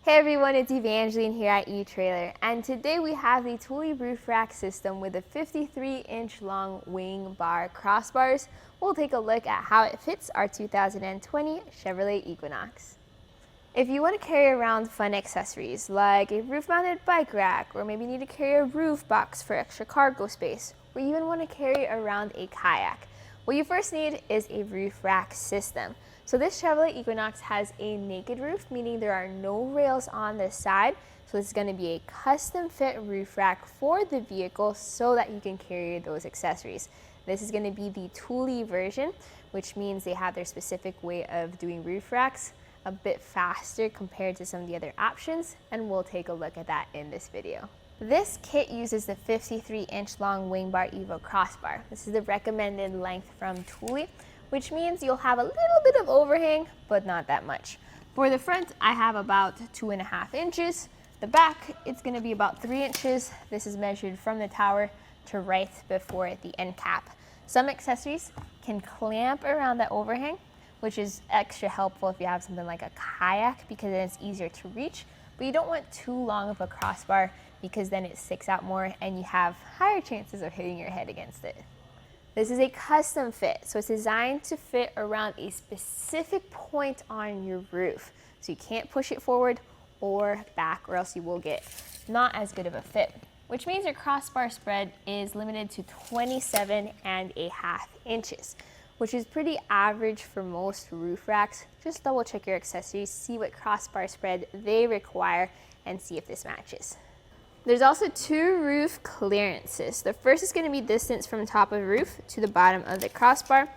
Hey everyone, it's Evangeline here at eTrailer, and today we have the Thule Roof Rack system with a 53-inch long wing bar crossbars. We'll take a look at how it fits our 2020 Chevrolet Equinox. If you want to carry around fun accessories like a roof-mounted bike rack, or maybe need to carry a roof box for extra cargo space, or even want to carry around a kayak, what you first need is a roof rack system. So this Chevrolet Equinox has a naked roof, meaning there are no rails on the side. So this is going to be a custom fit roof rack for the vehicle so that you can carry those accessories. This is going to be the Thule version, which means they have their specific way of doing roof racks a bit faster compared to some of the other options, and we'll take a look at that in this video. This kit uses the 53-inch long Wing Bar Evo crossbar. This is the recommended length from Thule, which means you'll have a little bit of overhang, but not that much. For the front, I have about 2.5 inches. The back, it's gonna be about 3 inches. This is measured from the tower to right before the end cap. Some accessories can clamp around that overhang, which is extra helpful if you have something like a kayak because then it's easier to reach, but you don't want too long of a crossbar because then it sticks out more and you have higher chances of hitting your head against it. This is a custom fit, so it's designed to fit around a specific point on your roof. So you can't push it forward or back or else you will get not as good of a fit, which means your crossbar spread is limited to 27.5 inches, which is pretty average for most roof racks. Just double check your accessories, see what crossbar spread they require, and see if this matches. There's also 2 roof clearances. The first is going to be distance from top of the roof to the bottom of the crossbar.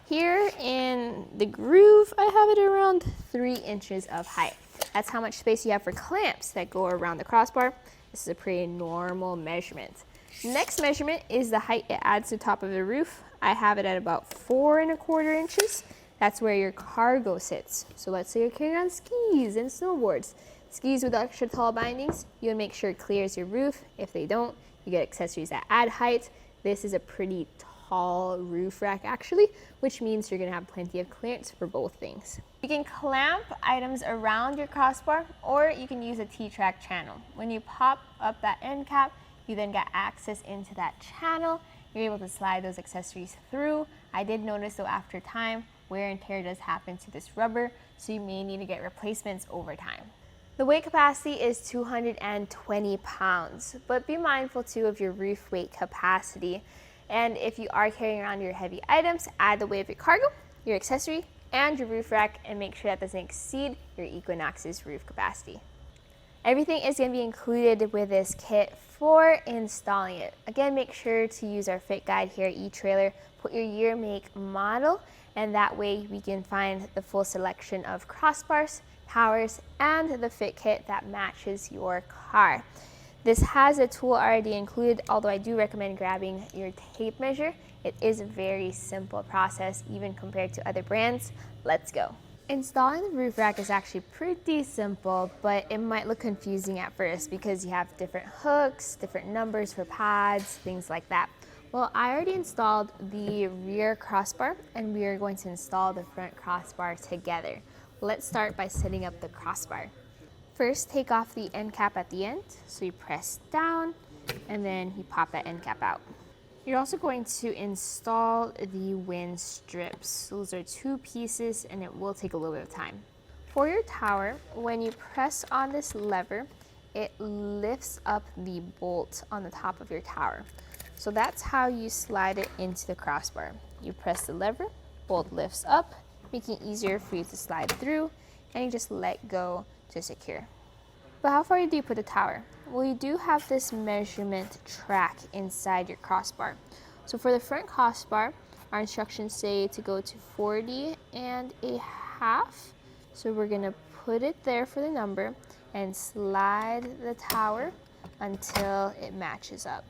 Here in the groove, I have it around 3 inches of height. That's how much space you have for clamps that go around the crossbar. This is a pretty normal measurement. Next measurement is the height it adds to the top of the roof. I have it at about 4.25 inches. That's where your cargo sits. So let's say you're carrying on skis and snowboards. Skis with extra tall bindings, you would make sure it clears your roof. If they don't, you get accessories that add height. This is a pretty tall roof rack actually, which means you're gonna have plenty of clearance for both things. You can clamp items around your crossbar, or you can use a T-track channel. When you pop up that end cap, you then get access into that channel. You're able to slide those accessories through. I did notice though after time, wear and tear does happen to this rubber, so you may need to get replacements over time. The weight capacity is 220 pounds, but be mindful too of your roof weight capacity. And if you are carrying around your heavy items, add the weight of your cargo, your accessory, and your roof rack, and make sure that doesn't exceed your Equinox's roof capacity. Everything is going to be included with this kit for installing it. Again, make sure to use our fit guide here at eTrailer. Put your year, make, model, and that way we can find the full selection of crossbars, towers, and the fit kit that matches your car. This has a tool already included, although I do recommend grabbing your tape measure. It is a very simple process, even compared to other brands. Let's go. Installing the roof rack is actually pretty simple, but it might look confusing at first because you have different hooks, different numbers for pads, things like that. Well, I already installed the rear crossbar, and we are going to install the front crossbar together. Let's start by setting up the crossbar. First, take off the end cap at the end. So you press down, and then you pop that end cap out. You're also going to install the wind strips. Those are 2 pieces, and it will take a little bit of time. For your tower, when you press on this lever, it lifts up the bolt on the top of your tower. So that's how you slide it into the crossbar. You press the lever, bolt lifts up, making it easier for you to slide through, and you just let go to secure. But how far do you put the tower? Well, you do have this measurement track inside your crossbar. So for the front crossbar, our instructions say to go to 40.5. So we're gonna put it there for the number and slide the tower until it matches up.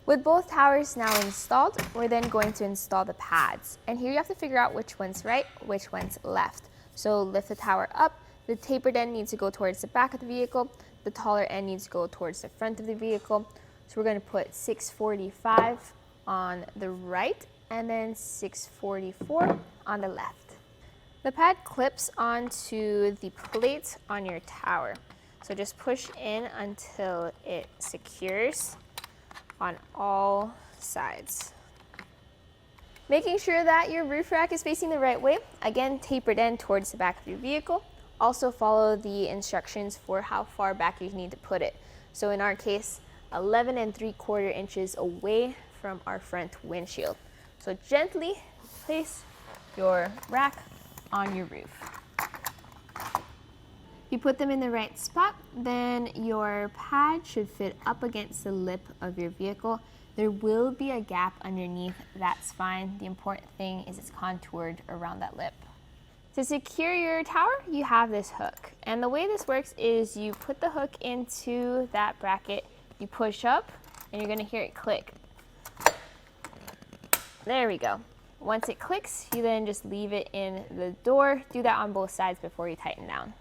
With both towers now installed, we're then going to install the pads. And here you have to figure out which one's right, which one's left. So lift the tower up. The tapered end needs to go towards the back of the vehicle. The taller end needs to go towards the front of the vehicle. So we're going to put 645 on the right and then 644 on the left. The pad clips onto the plate on your tower. So just push in until it secures on all sides. Making sure that your roof rack is facing the right way. Again, tapered in towards the back of your vehicle. Also follow the instructions for how far back you need to put it. So in our case, 11 3/4 inches away from our front windshield. So gently place your rack on your roof. If you put them in the right spot, then your pad should fit up against the lip of your vehicle. There will be a gap underneath, that's fine. The important thing is it's contoured around that lip. To secure your tower, you have this hook. And the way this works is you put the hook into that bracket, you push up, and you're gonna hear it click. There we go. Once it clicks, you then just leave it in the door. Do that on both sides before you tighten down.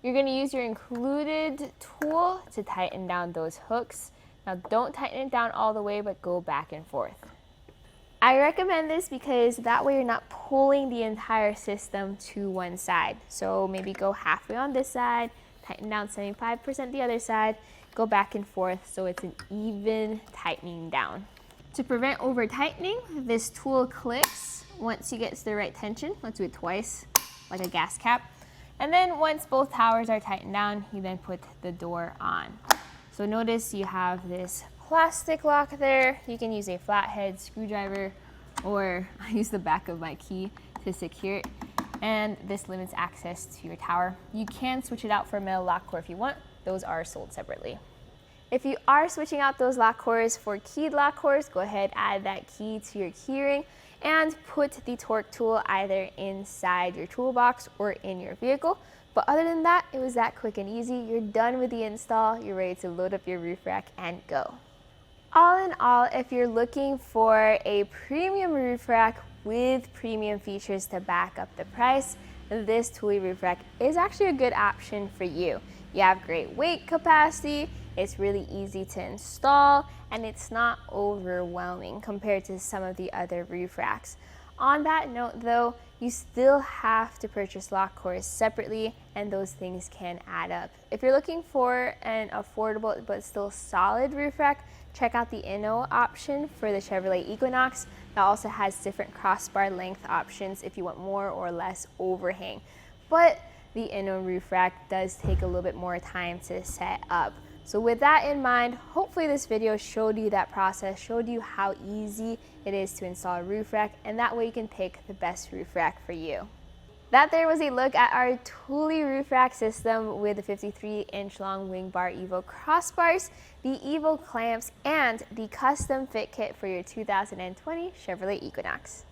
You're gonna use your included tool to tighten down those hooks. Now don't tighten it down all the way, but go back and forth. I recommend this because that way you're not pulling the entire system to one side. So maybe go halfway on this side, tighten down 75% the other side, go back and forth so it's an even tightening down. To prevent over tightening, this tool clicks once you get to the right tension. Let's do it twice, like a gas cap. And then once both towers are tightened down, you then put the door on. So notice you have this plastic lock there. You can use a flathead screwdriver, or I use the back of my key to secure it. And this limits access to your tower. You can switch it out for a metal lock core if you want. Those are sold separately. If you are switching out those lock cores for keyed lock cores, go ahead, add that key to your keyring and put the torque tool either inside your toolbox or in your vehicle. But other than that, it was that quick and easy. You're done with the install. You're ready to load up your roof rack and go. All in all, if you're looking for a premium roof rack with premium features to back up the price, this Thule roof rack is actually a good option for you. You have great weight capacity, it's really easy to install, and it's not overwhelming compared to some of the other roof racks. On that note though, you still have to purchase lock cores separately, and those things can add up. If you're looking for an affordable but still solid roof rack, check out the Inno option for the Chevrolet Equinox. That also has different crossbar length options if you want more or less overhang. But the Inno roof rack does take a little bit more time to set up. So with that in mind, hopefully this video showed you that process, showed you how easy it is to install a roof rack, and that way you can pick the best roof rack for you. That there was a look at our Thule roof rack system with the 53-inch long wing bar Evo crossbars, the Evo clamps, and the custom fit kit for your 2020 Chevrolet Equinox.